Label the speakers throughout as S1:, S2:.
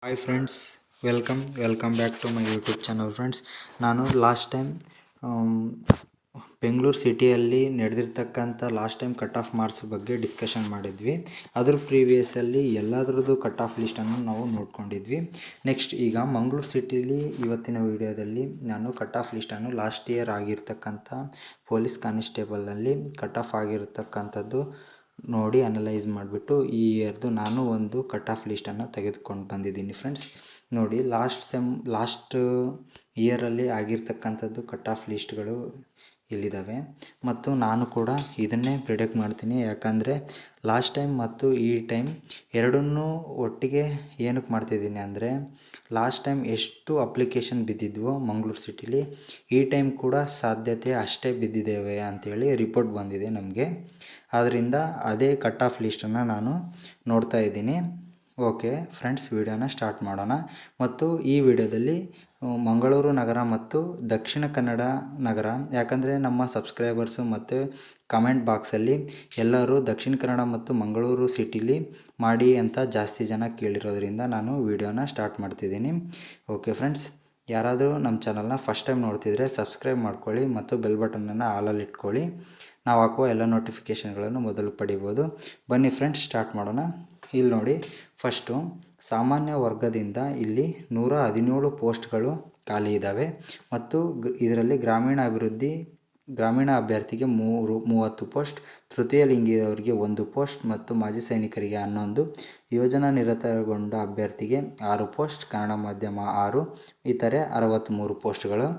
S1: Hi friends, welcome back to my YouTube channel. Friends, ನಾನು last time Bengaluru ಸಿಟಿಯಲ್ಲಿ ನಡೆದಿರ್ತಕ್ಕಂಥ cut off marks ಬಗ್ಗೆ discussion ಮಾಡಿದ್ವಿ. ಅದ್ರ ಪ್ರೀವಿಯಸ್ಸಲ್ಲಿ ಎಲ್ಲದರದ್ದು ಕಟ್ ಆಫ್ ಲಿಸ್ಟನ್ನು ನಾವು ನೋಡ್ಕೊಂಡಿದ್ವಿ. ನೆಕ್ಸ್ಟ್ ಈಗ ಮಂಗಳೂರು ಸಿಟಿಲಿ ಇವತ್ತಿನ ವಿಡಿಯೋದಲ್ಲಿ ನಾನು ಕಟ್ ಆಫ್ ಲಿಸ್ಟನ್ನು ಲಾಸ್ಟ್ ಇಯರ್ ಆಗಿರ್ತಕ್ಕಂಥ ಪೊಲೀಸ್ ಕಾನ್ಸ್ಟೇಬಲಲ್ಲಿ ಕಟ್ ಆಫ್ ಆಗಿರ್ತಕ್ಕಂಥದ್ದು ನೋಡಿ ಅನಲೈಸ್ ಮಾಡಿಬಿಟ್ಟು ಈ ಇಯರ್ದು ನಾನು ಒಂದು ಕಟ್ ಆಫ್ ಲಿಸ್ಟನ್ನು ತೆಗೆದುಕೊಂಡು ಬಂದಿದ್ದೀನಿ. ಫ್ರೆಂಡ್ಸ್ ನೋಡಿ, ಲಾಸ್ಟ್ ಇಯರಲ್ಲಿ ಆಗಿರ್ತಕ್ಕಂಥದ್ದು ಕಟ್ ಆಫ್ ಲಿಸ್ಟ್ಗಳು ಇಲ್ಲಿದ್ದಾವೆ ಮತ್ತು ನಾನು ಕೂಡ ಇದನ್ನೇ ಪ್ರಿಡಿಕ್ಟ್ ಮಾಡ್ತೀನಿ. ಯಾಕಂದರೆ ಲಾಸ್ಟ್ ಟೈಮ್ ಮತ್ತು ಈ ಟೈಮ್ ಎರಡನ್ನೂ ಒಟ್ಟಿಗೆ ಏನಕ್ಕೆ ಮಾಡ್ತಿದ್ದೀನಿ ಅಂದರೆ, ಲಾಸ್ಟ್ ಟೈಮ್ ಎಷ್ಟು ಅಪ್ಲಿಕೇಶನ್ ಬಿದ್ದಿದ್ವೋ ಮಂಗಳೂರು ಸಿಟಿಲಿ, ಈ ಟೈಮ್ ಕೂಡ ಸಾಧ್ಯತೆ ಅಷ್ಟೇ ಬಿದ್ದಿದ್ದೇವೆ ಅಂಥೇಳಿ ರಿಪೋರ್ಟ್ ಬಂದಿದೆ ನಮಗೆ. ಆದ್ದರಿಂದ ಅದೇ ಕಟ್ ಆಫ್ ಲಿಸ್ಟನ್ನು ನಾನು ನೋಡ್ತಾ ಇದ್ದೀನಿ. ಓಕೆ ಫ್ರೆಂಡ್ಸ್, ವಿಡಿಯೋನ ಸ್ಟಾರ್ಟ್ ಮಾಡೋಣ. ಮತ್ತು ಈ ವಿಡಿಯೋದಲ್ಲಿ ಮಂಗಳೂರು ನಗರ ಮತ್ತು ದಕ್ಷಿಣ ಕನ್ನಡ ನಗರ, ಯಾಕಂದರೆ ನಮ್ಮ ಸಬ್ಸ್ಕ್ರೈಬರ್ಸು ಮತ್ತು ಕಮೆಂಟ್ ಬಾಕ್ಸಲ್ಲಿ ಎಲ್ಲರೂ ದಕ್ಷಿಣ ಕನ್ನಡ ಮತ್ತು ಮಂಗಳೂರು ಸಿಟಿಲಿ ಮಾಡಿ ಅಂತ ಜಾಸ್ತಿ ಜನ ಕೇಳಿರೋದ್ರಿಂದ ನಾನು ವಿಡಿಯೋನ ಸ್ಟಾರ್ಟ್ ಮಾಡ್ತಿದ್ದೀನಿ. ಓಕೆ ಫ್ರೆಂಡ್ಸ್, ಯಾರಾದರೂ ನಮ್ಮ ಚಾನಲ್ನ ಫಸ್ಟ್ ಟೈಮ್ ನೋಡ್ತಿದ್ರೆ ಸಬ್ಸ್ಕ್ರೈಬ್ ಮಾಡ್ಕೊಳ್ಳಿ ಮತ್ತು ಬೆಲ್ ಬಟನನ್ನು ಆಲಲ್ಲಿ ಇಟ್ಕೊಳ್ಳಿ. ನಾವು ಹಾಕುವ ಎಲ್ಲ ನೋಟಿಫಿಕೇಷನ್ಗಳನ್ನು ಮೊದಲು ಪಡಿಬೋದು. ಬನ್ನಿ ಫ್ರೆಂಡ್ಸ್, ಸ್ಟಾರ್ಟ್ ಮಾಡೋಣ. ಇಲ್ಲಿ ನೋಡಿ, ಫಸ್ಟು ಸಾಮಾನ್ಯ ವರ್ಗದಿಂದ ಇಲ್ಲಿ 117 ಪೋಸ್ಟ್ಗಳು ಖಾಲಿ ಇದ್ದಾವೆ ಮತ್ತು ಇದರಲ್ಲಿ ಗ್ರಾಮೀಣ ಅಭ್ಯರ್ಥಿಗೆ 30 ಪೋಸ್ಟ್, ತೃತೀಯ ಲಿಂಗಿಯವರಿಗೆ 1 ಪೋಸ್ಟ್ ಮತ್ತು ಮಾಜಿ ಸೈನಿಕರಿಗೆ 11, ಯೋಜನಾ ನಿರತಗೊಂಡ ಅಭ್ಯರ್ಥಿಗೆ 6 ಪೋಸ್ಟ್, ಕನ್ನಡ ಮಾಧ್ಯಮ 6, ಇತರೆ 63 ಪೋಸ್ಟ್ಗಳು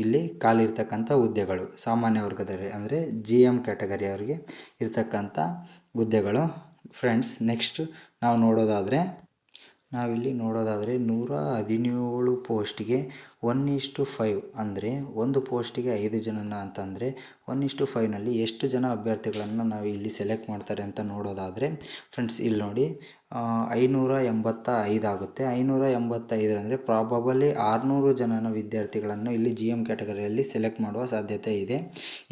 S1: ಇಲ್ಲಿ ಖಾಲಿ ಇರ್ತಕ್ಕಂಥ ಹುದ್ದೆಗಳು. ಸಾಮಾನ್ಯ ವರ್ಗದಲ್ಲಿ ಅಂದರೆ GM ಕ್ಯಾಟಗರಿಯವರಿಗೆ ಇರ್ತಕ್ಕಂಥ ಹುದ್ದೆಗಳು. ಫ್ರೆಂಡ್ಸ್, ನೆಕ್ಸ್ಟ್ ನಾವಿಲ್ಲಿ ನೋಡೋದಾದರೆ 117 ಪೋಸ್ಟಿಗೆ 1:5 ಅಂದರೆ ಒಂದು ಪೋಸ್ಟಿಗೆ 5 ಜನನ ಅಂತಂದರೆ 1:5ನಲ್ಲಿ ಎಷ್ಟು ಜನ ಅಭ್ಯರ್ಥಿಗಳನ್ನು ನಾವು ಇಲ್ಲಿ ಸೆಲೆಕ್ಟ್ ಮಾಡ್ತಾರೆ ಅಂತ ನೋಡೋದಾದರೆ, ಫ್ರೆಂಡ್ಸ್ ಇಲ್ಲಿ ನೋಡಿ, 585 ಆಗುತ್ತೆ. 585 ಅಂದರೆ ಪ್ರಾಬಬಲಿ 600 ಜನನ ವಿದ್ಯಾರ್ಥಿಗಳನ್ನು ಇಲ್ಲಿ GM ಕ್ಯಾಟಗರಿಯಲ್ಲಿ ಸೆಲೆಕ್ಟ್ ಮಾಡುವ ಸಾಧ್ಯತೆ ಇದೆ.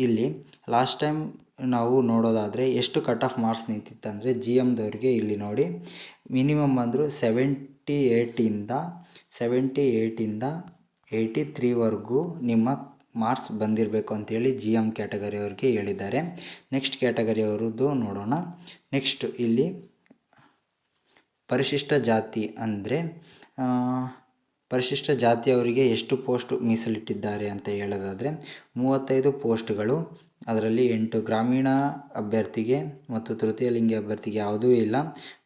S1: ಇಲ್ಲಿ ಲಾಸ್ಟ್ ಟೈಮ್ ನಾವು ನೋಡೋದಾದರೆ ಎಷ್ಟು ಕಟ್ ಆಫ್ ಮಾರ್ಕ್ಸ್ ನಿಂತಿತ್ತಂದರೆ GMದವ್ರಿಗೆ ಇಲ್ಲಿ ನೋಡಿ, ಮಿನಿಮಮ್ ಅಂದರೂ 78ಇಂದ 83ವರೆಗೂ ನಿಮ್ಮ ಮಾರ್ಕ್ಸ್ ಬಂದಿರಬೇಕು ಅಂತೇಳಿ GM ಕ್ಯಾಟಗರಿಯವ್ರಿಗೆ ಹೇಳಿದ್ದಾರೆ. ನೆಕ್ಸ್ಟ್ ಕ್ಯಾಟಗರಿಯವ್ರದ್ದು ನೋಡೋಣ. ನೆಕ್ಸ್ಟ್ ಇಲ್ಲಿ ಪರಿಶಿಷ್ಟ ಜಾತಿ ಅಂದರೆ ಪರಿಶಿಷ್ಟ ಜಾತಿಯವರಿಗೆ ಎಷ್ಟು ಪೋಸ್ಟ್ ಮೀಸಲಿಟ್ಟಿದ್ದಾರೆ ಅಂತ ಹೇಳೋದಾದರೆ 35 ಪೋಸ್ಟ್ಗಳು. ಅದರಲ್ಲಿ 8 ಗ್ರಾಮೀಣ ಅಭ್ಯರ್ಥಿಗೆ ಮತ್ತು ತೃತೀಯ ಲಿಂಗಿ ಅಭ್ಯರ್ಥಿಗೆ ಯಾವುದೂ ಇಲ್ಲ.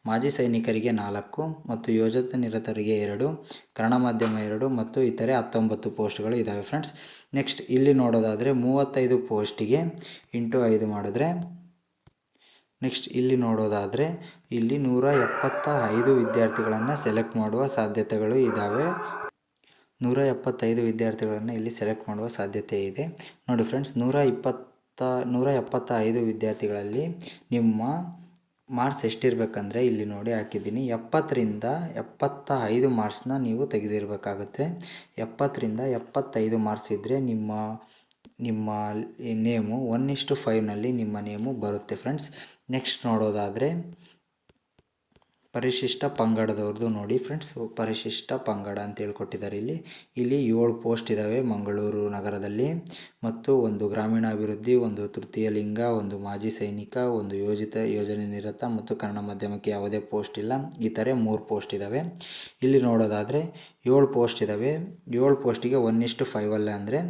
S1: ಮಾಜಿ ಸೈನಿಕರಿಗೆ 4 ಮತ್ತು ಯೋಜನಾ ನಿರತರಿಗೆ 2, ಕನ್ನಡ ಮಾಧ್ಯಮ 2 ಮತ್ತು ಇತರೆ 19 ಪೋಸ್ಟ್ಗಳು ಇದ್ದಾವೆ. ಫ್ರೆಂಡ್ಸ್, ನೆಕ್ಸ್ಟ್ ಇಲ್ಲಿ ನೋಡೋದಾದರೆ 35 ಪೋಸ್ಟಿಗೆ ಇಂಟು 5 ಮಾಡಿದ್ರೆ, ನೆಕ್ಸ್ಟ್ ಇಲ್ಲಿ ನೋಡೋದಾದರೆ ಇಲ್ಲಿ 175 ವಿದ್ಯಾರ್ಥಿಗಳನ್ನು ಸೆಲೆಕ್ಟ್ ಮಾಡುವ ಸಾಧ್ಯತೆಗಳು ಇದ್ದಾವೆ. 175 ವಿದ್ಯಾರ್ಥಿಗಳನ್ನು ಇಲ್ಲಿ ಸೆಲೆಕ್ಟ್ ಮಾಡುವ ಸಾಧ್ಯತೆ ಇದೆ. ನೋಡಿ ಫ್ರೆಂಡ್ಸ್, 175 ವಿದ್ಯಾರ್ಥಿಗಳಲ್ಲಿ ನಿಮ್ಮ ಮಾರ್ಕ್ಸ್ ಎಷ್ಟಿರಬೇಕಂದ್ರೆ ಇಲ್ಲಿ ನೋಡಿ ಹಾಕಿದ್ದೀನಿ, 70ರಿಂದ 75 ಮಾರ್ಕ್ಸ್ನ ನೀವು ತೆಗೆದಿರಬೇಕಾಗುತ್ತೆ. 70ರಿಂದ 75 ಮಾರ್ಕ್ಸ್ ಇದ್ದರೆ ನಿಮ್ಮ ನೇಮು 1:5ನಲ್ಲಿ ನಿಮ್ಮ ನೇಮು ಬರುತ್ತೆ. ಫ್ರೆಂಡ್ಸ್, ನೆಕ್ಸ್ಟ್ ನೋಡೋದಾದರೆ ಪರಿಶಿಷ್ಟ ಪಂಗಡದವ್ರದ್ದು ನೋಡಿ. ಫ್ರೆಂಡ್ಸ್, ಪರಿಶಿಷ್ಟ ಪಂಗಡ ಅಂತ ಹೇಳ್ಕೊಟ್ಟಿದ್ದಾರೆ. ಇಲ್ಲಿ 7 ಪೋಸ್ಟ್ ಇದ್ದಾವೆ ಮಂಗಳೂರು ನಗರದಲ್ಲಿ ಮತ್ತು 1 ಗ್ರಾಮೀಣಾಭಿವೃದ್ಧಿ, 1 ತೃತೀಯ ಲಿಂಗ, 1 ಮಾಜಿ ಸೈನಿಕ, 1 ಯೋಜನೆ ನಿರತ ಮತ್ತು ಕನ್ನಡ ಮಾಧ್ಯಮಕ್ಕೆ ಯಾವುದೇ ಪೋಸ್ಟ್ ಇಲ್ಲ. ಈ ಥರ 3 ಪೋಸ್ಟ್ ಇದ್ದಾವೆ. ಇಲ್ಲಿ ನೋಡೋದಾದರೆ 7 ಪೋಸ್ಟ್ ಇದ್ದಾವೆ. 7 ಪೋಸ್ಟಿಗೆ 1:5 ಅಂದರೆ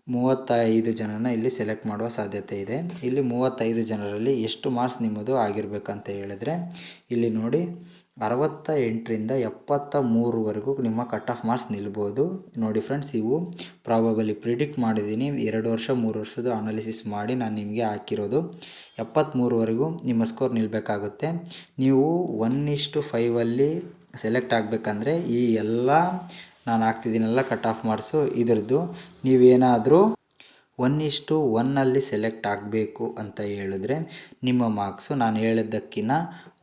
S1: 35 ಜನನ ಇಲ್ಲಿ ಸೆಲೆಕ್ಟ್ ಮಾಡುವ ಸಾಧ್ಯತೆ ಇದೆ. ಇಲ್ಲಿ 35 ಜನರಲ್ಲಿ ಎಷ್ಟು ಮಾರ್ಕ್ಸ್ ನಿಮ್ಮದು ಆಗಿರಬೇಕಂತ ಹೇಳಿದ್ರೆ ಇಲ್ಲಿ ನೋಡಿ, 68ರಿಂದ 73ವರೆಗೂ ನಿಮ್ಮ ಕಟ್ ಆಫ್ ಮಾರ್ಕ್ಸ್ ನಿಲ್ಬೋದು. ನೋಡಿ ಫ್ರೆಂಡ್ಸ್, ಇವು ಪ್ರಾಬಬಲಿ ಪ್ರಿಡಿಕ್ಟ್ ಮಾಡಿದ್ದೀನಿ. 2 ವರ್ಷ 3 ವರ್ಷದ ಅನಾಲಿಸಿಸ್ ಮಾಡಿ ನಾನು ನಿಮಗೆ ಹಾಕಿರೋದು. 73ವರೆಗೂ ನಿಮ್ಮ ಸ್ಕೋರ್ ನಿಲ್ಲಬೇಕಾಗುತ್ತೆ. ನೀವು 1:5ಅಲ್ಲಿ ಸೆಲೆಕ್ಟ್ ಆಗಬೇಕಂದ್ರೆ ಈ ಎಲ್ಲ ನಾನು ಹಾಕ್ತಿದ್ದೀನಲ್ಲ ಕಟ್ ಆಫ್ ಮಾರ್ಕ್ಸು, ಇದರದ್ದು ನೀವೇನಾದರೂ 1:1ನಲ್ಲಿ ಸೆಲೆಕ್ಟ್ ಆಗಬೇಕು ಅಂತ ಹೇಳಿದ್ರೆ ನಿಮ್ಮ ಮಾರ್ಕ್ಸು ನಾನು ಹೇಳಿದ್ದಕ್ಕಿಂತ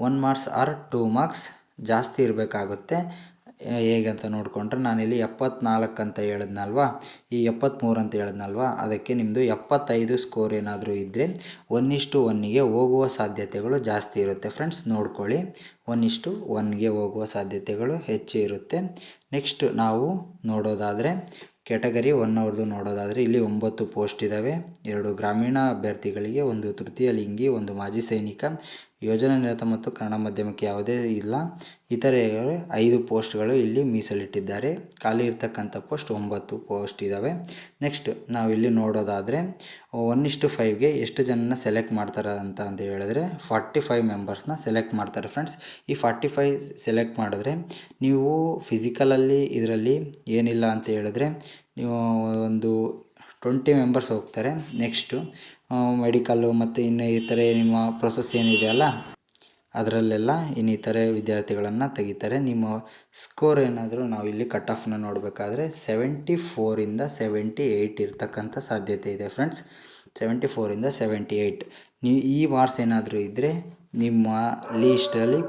S1: 1 ಮಾರ್ಕ್ಸ್ ಆರ್ 2 ಮಾರ್ಕ್ಸ್ ಜಾಸ್ತಿ ಇರಬೇಕಾಗುತ್ತೆ. ಹೇಗಂತ ನೋಡಿಕೊಂಡ್ರೆ ನಾನಿಲ್ಲಿ 74 ಅಂತ ಹೇಳಿದ್ನಲ್ವಾ, ಈ 73 ಅಂತ ಹೇಳಿದ್ನಲ್ವಾ, ಅದಕ್ಕೆ ನಿಮ್ಮದು 75 ಸ್ಕೋರ್ ಏನಾದರೂ ಇದ್ದರೆ 1:1ಗೆ ಹೋಗುವ ಸಾಧ್ಯತೆಗಳು ಜಾಸ್ತಿ ಇರುತ್ತೆ ಫ್ರೆಂಡ್ಸ್. ನೋಡ್ಕೊಳ್ಳಿ, 1:1ಗೆ ಹೋಗುವ ಸಾಧ್ಯತೆಗಳು ಹೆಚ್ಚು ಇರುತ್ತೆ. ನೆಕ್ಸ್ಟ್ ನಾವು ನೋಡೋದಾದರೆ ಕ್ಯಾಟಗರಿ 1 ಅವ್ರದ್ದು ನೋಡೋದಾದರೆ ಇಲ್ಲಿ 9 ಪೋಸ್ಟ್ ಇದ್ದಾವೆ. 2 ಗ್ರಾಮೀಣ ಅಭ್ಯರ್ಥಿಗಳಿಗೆ, 1 ತೃತೀಯ ಲಿಂಗಿ, 1 ಮಾಜಿ ಸೈನಿಕ, ಯೋಜನಾ ನಿರತ ಮತ್ತು ಕನ್ನಡ ಮಾಧ್ಯಮಕ್ಕೆ ಯಾವುದೇ ಇಲ್ಲ. ಇತರೆ 5 ಪೋಸ್ಟ್ಗಳು ಇಲ್ಲಿ ಮೀಸಲಿಟ್ಟಿದ್ದಾರೆ. ಖಾಲಿ ಇರ್ತಕ್ಕಂಥ ಪೋಸ್ಟ್ 9 ಪೋಸ್ಟ್ ಇದ್ದಾವೆ. ನೆಕ್ಸ್ಟ್ ನಾವಿಲ್ಲಿ ನೋಡೋದಾದರೆ 1:5ಗೆ ಎಷ್ಟು ಜನನ ಸೆಲೆಕ್ಟ್ ಮಾಡ್ತಾರೆ ಅಂತ ಹೇಳಿದ್ರೆ 45 ಮೆಂಬರ್ಸ್ನ ಸೆಲೆಕ್ಟ್ ಮಾಡ್ತಾರೆ ಫ್ರೆಂಡ್ಸ್. ಈ 45 ಸೆಲೆಕ್ಟ್ ಮಾಡಿದ್ರೆ ನೀವು ಫಿಸಿಕಲಲ್ಲಿ ಇದರಲ್ಲಿ ಏನಿಲ್ಲ ಅಂತ ಹೇಳಿದ್ರೆ ನೀವು ಒಂದು 20 ಮೆಂಬರ್ಸ್ ಹೋಗ್ತಾರೆ. ನೆಕ್ಸ್ಟು ಮೆಡಿಕಲ್ಲು ಮತ್ತು ಇನ್ನು ಇತರೆ ನಿಮ್ಮ ಪ್ರೊಸೆಸ್ ಏನಿದೆಯಲ್ಲ ಅದರಲ್ಲೆಲ್ಲ ಇನ್ನಿತರೆ ವಿದ್ಯಾರ್ಥಿಗಳನ್ನು ತೆಗಿತಾರೆ. ನಿಮ್ಮ ಸ್ಕೋರ್ ಏನಾದರೂ ನಾವಿಲ್ಲಿ ಕಟ್ ಆಫ್ನ ನೋಡಬೇಕಾದ್ರೆ 74ಇಂದ 78 ಇರ್ತಕ್ಕಂಥ ಸಾಧ್ಯತೆ ಇದೆ ಫ್ರೆಂಡ್ಸ್. 74ಇಂದ 78 ಈ ಮಾರ್ಕ್ಸ್ ಏನಾದರೂ ಇದ್ದರೆ ನಿಮ್ಮ ಲೀಸ್ಟಲ್ಲಿ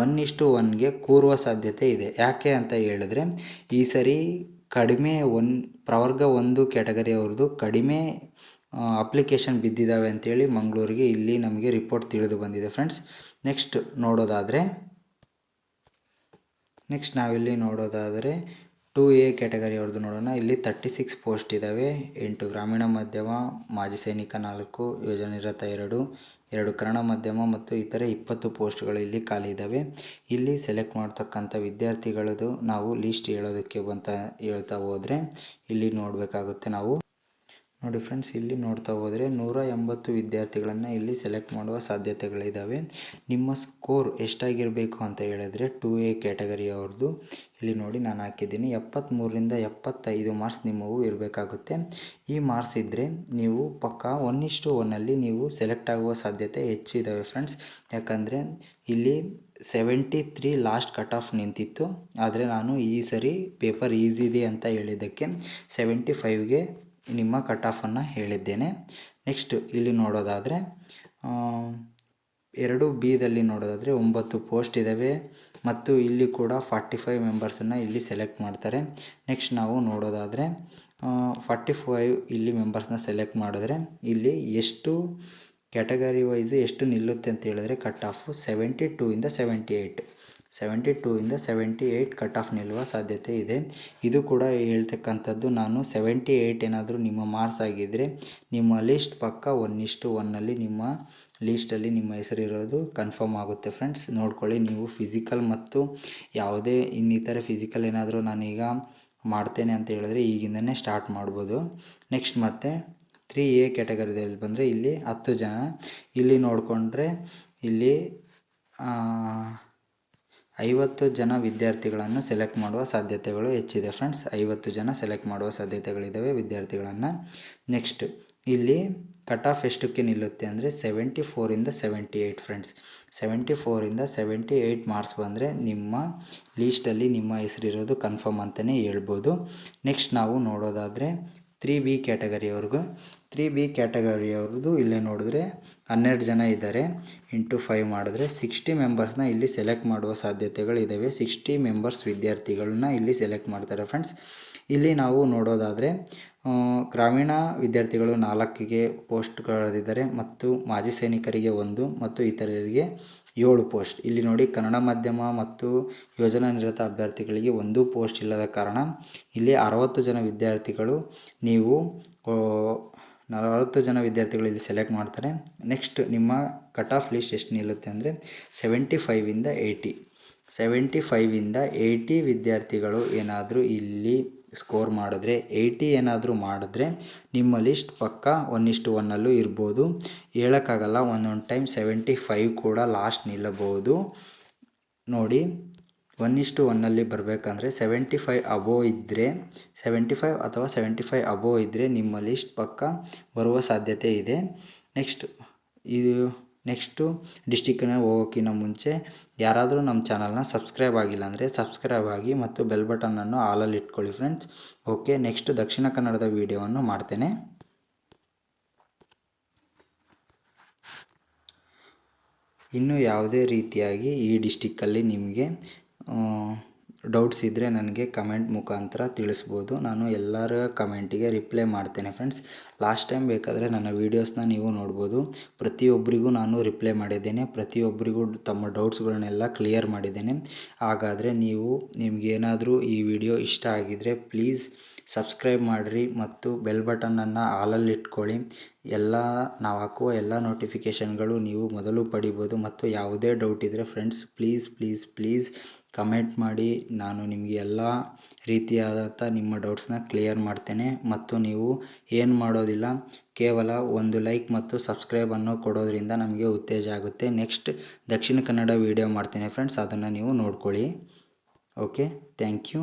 S1: 1:1ಗೆ ಕೂರುವ ಸಾಧ್ಯತೆ ಇದೆ. ಯಾಕೆ ಅಂತ ಹೇಳಿದ್ರೆ ಈ ಸರಿ ಕಡಿಮೆ ಪ್ರವರ್ಗ 1 ಕ್ಯಾಟಗರಿ ಅವ್ರದ್ದು ಕಡಿಮೆ ಅಪ್ಲಿಕೇಶನ್ ಬಿದ್ದಿದ್ದಾವೆ ಅಂತೇಳಿ ಮಂಗಳೂರಿಗೆ ಇಲ್ಲಿ ನಮಗೆ ರಿಪೋರ್ಟ್ ತಿಳಿದು ಬಂದಿದೆ ಫ್ರೆಂಡ್ಸ್. ನೆಕ್ಸ್ಟ್ ನಾವಿಲ್ಲಿ ನೋಡೋದಾದರೆ 2A ಕ್ಯಾಟಗರಿ ಅವ್ರದ್ದು ನೋಡೋಣ. ಇಲ್ಲಿ 36 ಪೋಸ್ಟ್ ಇದ್ದಾವೆ. 8 ಗ್ರಾಮೀಣ ಮಾಧ್ಯಮ, ಮಾಜಿ ಸೈನಿಕ 4, ಯೋಜನಾ ನಿರತ 2 ಕನ್ನಡ ಮಾಧ್ಯಮ ಮತ್ತು ಇತರೆ 20 ಪೋಸ್ಟ್ಗಳು ಇಲ್ಲಿ ಖಾಲಿ ಇದ್ದಾವೆ. ಇಲ್ಲಿ ಸೆಲೆಕ್ಟ್ ಮಾಡ್ತಕ್ಕಂಥ ವಿದ್ಯಾರ್ಥಿಗಳದ್ದು ನಾವು ಲೀಸ್ಟ್ ಹೇಳೋದಕ್ಕೆ ಹೇಳ್ತಾ ಹೋದರೆ ಇಲ್ಲಿ ನೋಡಬೇಕಾಗುತ್ತೆ ನಾವು. ನೋಡಿ ಫ್ರೆಂಡ್ಸ್, ಇಲ್ಲಿ ನೋಡ್ತಾ ಹೋದರೆ 180 ವಿದ್ಯಾರ್ಥಿಗಳನ್ನು ಇಲ್ಲಿ ಸೆಲೆಕ್ಟ್ ಮಾಡುವ ಸಾಧ್ಯತೆಗಳಿದ್ದಾವೆ. ನಿಮ್ಮ ಸ್ಕೋರ್ ಎಷ್ಟಾಗಿರಬೇಕು ಅಂತ ಹೇಳಿದ್ರೆ 2A ಕ್ಯಾಟಗರಿ ಅವ್ರದ್ದು ಇಲ್ಲಿ ನೋಡಿ ನಾನು ಹಾಕಿದ್ದೀನಿ 73ರಿಂದ 75 ಮಾರ್ಕ್ಸ್ ನಿಮ್ಮವು ಇರಬೇಕಾಗುತ್ತೆ. ಈ ಮಾರ್ಕ್ಸ್ ಇದ್ದರೆ ನೀವು ಪಕ್ಕಾ 1:1ಅಲ್ಲಿ ನೀವು ಸೆಲೆಕ್ಟ್ ಆಗುವ ಸಾಧ್ಯತೆ ಹೆಚ್ಚಿದ್ದಾವೆ ಫ್ರೆಂಡ್ಸ್. ಯಾಕಂದರೆ ಇಲ್ಲಿ 73 ಲಾಸ್ಟ್ ಕಟ್ ಆಫ್ ನಿಂತಿತ್ತು. ಆದರೆ ನಾನು ಈ ಸರಿ ಪೇಪರ್ ಈಸಿ ಇದೆ ಅಂತ ಹೇಳಿದ್ದಕ್ಕೆ 75ಗೆ ನಿಮ್ಮ ಕಟ್ ಆಫನ್ನು ಹೇಳಿದ್ದೇನೆ. ನೆಕ್ಸ್ಟ್ ಇಲ್ಲಿ ನೋಡೋದಾದರೆ 2Bದಲ್ಲಿ ನೋಡೋದಾದರೆ 9 ಪೋಸ್ಟ್ ಇದ್ದಾವೆ ಮತ್ತು ಇಲ್ಲಿ ಕೂಡ 45 ಮೆಂಬರ್ಸನ್ನು ಇಲ್ಲಿ ಸೆಲೆಕ್ಟ್ ಮಾಡ್ತಾರೆ. ನೆಕ್ಸ್ಟ್ ನಾವು ನೋಡೋದಾದರೆ 45 ಇಲ್ಲಿ ಮೆಂಬರ್ಸ್ನ ಸೆಲೆಕ್ಟ್ ಮಾಡಿದ್ರೆ ಇಲ್ಲಿ ಎಷ್ಟು ಕ್ಯಾಟಗರಿ ವೈಸು ಎಷ್ಟು ನಿಲ್ಲುತ್ತೆ ಅಂತ ಹೇಳಿದ್ರೆ ಕಟ್ ಆಫು 72ಇಂದ 78 ಕಟ್ ಆಫ್ ನಿಲ್ಲುವ ಸಾಧ್ಯತೆ ಇದೆ. ಇದು ಕೂಡ ಹೇಳ್ತಕ್ಕಂಥದ್ದು ನಾನು 78 ಏನಾದರೂ ನಿಮ್ಮ ಮಾರ್ಕ್ಸ್ ಆಗಿದ್ದರೆ ನಿಮ್ಮ ಲೀಸ್ಟ್ ಪಕ್ಕ 1:1ಅಲ್ಲಿ ನಿಮ್ಮ ಲೀಸ್ಟಲ್ಲಿ ನಿಮ್ಮ ಹೆಸರಿರೋದು ಕನ್ಫರ್ಮ್ ಆಗುತ್ತೆ ಫ್ರೆಂಡ್ಸ್. ನೋಡ್ಕೊಳ್ಳಿ, ನೀವು ಫಿಸಿಕಲ್ ಮತ್ತು ಯಾವುದೇ ಇನ್ನಿತರ ಫಿಸಿಕಲ್ ಏನಾದರೂ ನಾನೀಗ ಮಾಡ್ತೇನೆ ಅಂತ ಹೇಳಿದ್ರೆ ಈಗಿಂದನೇ ಸ್ಟಾರ್ಟ್ ಮಾಡ್ಬೋದು. ನೆಕ್ಸ್ಟ್ ಮತ್ತೆ 3A ಕ್ಯಾಟಗರಿದಲ್ಲಿ ಬಂದರೆ ಇಲ್ಲಿ 10 ಜನ ಇಲ್ಲಿ ನೋಡಿಕೊಂಡ್ರೆ ಇಲ್ಲಿ 50 ಜನ ವಿದ್ಯಾರ್ಥಿಗಳನ್ನು ಸೆಲೆಕ್ಟ್ ಮಾಡುವ ಸಾಧ್ಯತೆಗಳು ಹೆಚ್ಚಿದೆ ಫ್ರೆಂಡ್ಸ್. 50 ಜನ ಸೆಲೆಕ್ಟ್ ಮಾಡುವ ಸಾಧ್ಯತೆಗಳಿದ್ದಾವೆ ವಿದ್ಯಾರ್ಥಿಗಳನ್ನು. ನೆಕ್ಸ್ಟ್ ಇಲ್ಲಿ ಕಟ್ ಆಫ್ ಎಷ್ಟಕ್ಕೆ ನಿಲ್ಲುತ್ತೆ ಅಂದರೆ 74ಇಂದ 78 ಫ್ರೆಂಡ್ಸ್. 74ಇಂದ 78 ಮಾರ್ಕ್ಸ್ ಬಂದರೆ ನಿಮ್ಮ ಲೀಸ್ಟಲ್ಲಿ ನಿಮ್ಮ ಹೆಸರಿರೋದು ಕನ್ಫರ್ಮ್ ಅಂತಲೇ ಹೇಳ್ಬೋದು. ನೆಕ್ಸ್ಟ್ ನಾವು ನೋಡೋದಾದರೆ 3B ಕ್ಯಾಟಗರಿಯವ್ರದ್ದು ಇಲ್ಲೇ ನೋಡಿದ್ರೆ 12 ಜನ ಇದ್ದಾರೆ. ಇಂಟು 5 ಮಾಡಿದ್ರೆ 60 ಮೆಂಬರ್ಸ್ನ ಇಲ್ಲಿ ಸೆಲೆಕ್ಟ್ ಮಾಡುವ ಸಾಧ್ಯತೆಗಳಿದ್ದಾವೆ. 60 ಮೆಂಬರ್ಸ್ ವಿದ್ಯಾರ್ಥಿಗಳನ್ನ ಇಲ್ಲಿ ಸೆಲೆಕ್ಟ್ ಮಾಡ್ತಾರೆ ಫ್ರೆಂಡ್ಸ್. ಇಲ್ಲಿ ನಾವು ನೋಡೋದಾದರೆ ಗ್ರಾಮೀಣ ವಿದ್ಯಾರ್ಥಿಗಳು 4ಗೆ ಪೋಸ್ಟ್ಗಳಿದ್ದಾರೆ ಮತ್ತು ಮಾಜಿ ಸೈನಿಕರಿಗೆ 1 ಮತ್ತು ಇತರರಿಗೆ 7 ಪೋಸ್ಟ್. ಇಲ್ಲಿ ನೋಡಿ ಕನ್ನಡ ಮಾಧ್ಯಮ ಮತ್ತು ಯೋಜನಾ ನಿರತ ಅಭ್ಯರ್ಥಿಗಳಿಗೆ 1 ಪೋಸ್ಟ್ ಇಲ್ಲದ ಕಾರಣ ಇಲ್ಲಿ 60 ಜನ ವಿದ್ಯಾರ್ಥಿಗಳು ಇಲ್ಲಿ ಸೆಲೆಕ್ಟ್ ಮಾಡ್ತಾರೆ. ನೆಕ್ಸ್ಟ್ ನಿಮ್ಮ ಕಟ್ ಆಫ್ ಲಿಸ್ಟ್ ಎಷ್ಟು ನಿಲ್ಲುತ್ತೆ ಅಂದರೆ 75ಇಂದ 80 ವಿದ್ಯಾರ್ಥಿಗಳು ಏನಾದರೂ ಇಲ್ಲಿ ಸ್ಕೋರ್ ಮಾಡಿದ್ರೆ 80 ಏನಾದರೂ ಮಾಡಿದ್ರೆ ನಿಮ್ಮ ಲಿಸ್ಟ್ ಪಕ್ಕ 1:1ಅಲ್ಲೂ ಇರ್ಬೋದು. ಹೇಳೋಕ್ಕಾಗಲ್ಲ, ಒಂದೊಂದು ಟೈಮ್ 75 ಕೂಡ ಲಾಸ್ಟ್ ನಿಲ್ಲಬಹುದು. ನೋಡಿ 1:1ಅಲ್ಲಿ ಬರಬೇಕಂದ್ರೆ 75 ಅಥವಾ 75 ಅಬೋವ್ ಇದ್ದರೆ ನಿಮ್ಮ ಲಿಸ್ಟ್ ಪಕ್ಕ ಬರುವ ಸಾಧ್ಯತೆ ಇದೆ. ನೆಕ್ಸ್ಟು ಡಿಸ್ಟಿಕ್ಕಿನ ಹೋಗೋಕ್ಕಿಂತ ಮುಂಚೆ ಯಾರಾದರೂ ನಮ್ಮ ಚಾನಲ್ನ ಸಬ್ಸ್ಕ್ರೈಬ್ ಆಗಿಲ್ಲ ಅಂದರೆ ಸಬ್ಸ್ಕ್ರೈಬ್ ಆಗಿ ಮತ್ತು ಬೆಲ್ ಬಟನನ್ನು ಆಲಲ್ಲಿ ಇಟ್ಕೊಳ್ಳಿ ಫ್ರೆಂಡ್ಸ್. ಓಕೆ, ನೆಕ್ಸ್ಟ್ ದಕ್ಷಿಣ ಕನ್ನಡದ ವಿಡಿಯೋವನ್ನು ಮಾಡ್ತೇನೆ. ಇನ್ನು ಯಾವುದೇ ರೀತಿಯಾಗಿ ಈ ಡಿಸ್ಟಿಕ್ಕಲ್ಲಿ ನಿಮಗೆ ಡೌಟ್ಸ್ ಇದ್ದರೆ ನನಗೆ ಕಮೆಂಟ್ ಮುಖಾಂತರ ತಿಳಿಸ್ಬೋದು. ನಾನು ಎಲ್ಲರ ಕಮೆಂಟಿಗೆ ರಿಪ್ಲೈ ಮಾಡ್ತೇನೆ ಫ್ರೆಂಡ್ಸ್. ಲಾಸ್ಟ್ ಟೈಮ್ ಬೇಕಾದರೆ ನನ್ನ ವೀಡಿಯೋಸ್ನ ನೀವು ನೋಡ್ಬೋದು. ಪ್ರತಿಯೊಬ್ಬರಿಗೂ ನಾನು ರಿಪ್ಲೈ ಮಾಡಿದ್ದೇನೆ, ಪ್ರತಿಯೊಬ್ಬರಿಗೂ ತಮ್ಮ ಡೌಟ್ಸ್ಗಳನ್ನೆಲ್ಲ ಕ್ಲಿಯರ್ ಮಾಡಿದ್ದೇನೆ. ಹಾಗಾದರೆ ನಿಮಗೇನಾದರೂ ಈ ವಿಡಿಯೋ ಇಷ್ಟ ಆಗಿದ್ದರೆ ಪ್ಲೀಸ್ ಸಬ್ಸ್ಕ್ರೈಬ್ ಮಾಡಿರಿ ಮತ್ತು ಬೆಲ್ ಬಟನನ್ನು ಆಲಲ್ಲಿ ಇಟ್ಕೊಳ್ಳಿ. ನಾವು ಹಾಕುವ ಎಲ್ಲ ನೋಟಿಫಿಕೇಷನ್ಗಳು ನೀವು ಮೊದಲು ಪಡಿಬೋದು. ಮತ್ತು ಯಾವುದೇ ಡೌಟ್ ಇದ್ದರೆ ಫ್ರೆಂಡ್ಸ್ ಪ್ಲೀಸ್ ಕಮೆಂಟ್ ಮಾಡಿ. ನಾನು ನಿಮಗೆ ಎಲ್ಲ ರೀತಿಯಾದಂಥ ನಿಮ್ಮ ಡೌಟ್ಸ್ನ ಕ್ಲಿಯರ್ ಮಾಡ್ತೇನೆ. ಮತ್ತು ನೀವು ಏನು ಮಾಡೋದಿಲ್ಲ, ಕೇವಲ ಒಂದು ಲೈಕ್ ಮತ್ತು ಸಬ್ಸ್ಕ್ರೈಬನ್ನು ಕೊಡೋದ್ರಿಂದ ನಮಗೆ ಉತ್ತೇಜ ಆಗುತ್ತೆ. ನೆಕ್ಸ್ಟ್ ದಕ್ಷಿಣ ಕನ್ನಡ ವೀಡಿಯೋ ಮಾಡ್ತೇನೆ ಫ್ರೆಂಡ್ಸ್, ಅದನ್ನು ನೀವು ನೋಡ್ಕೊಳ್ಳಿ. Okay, thank you.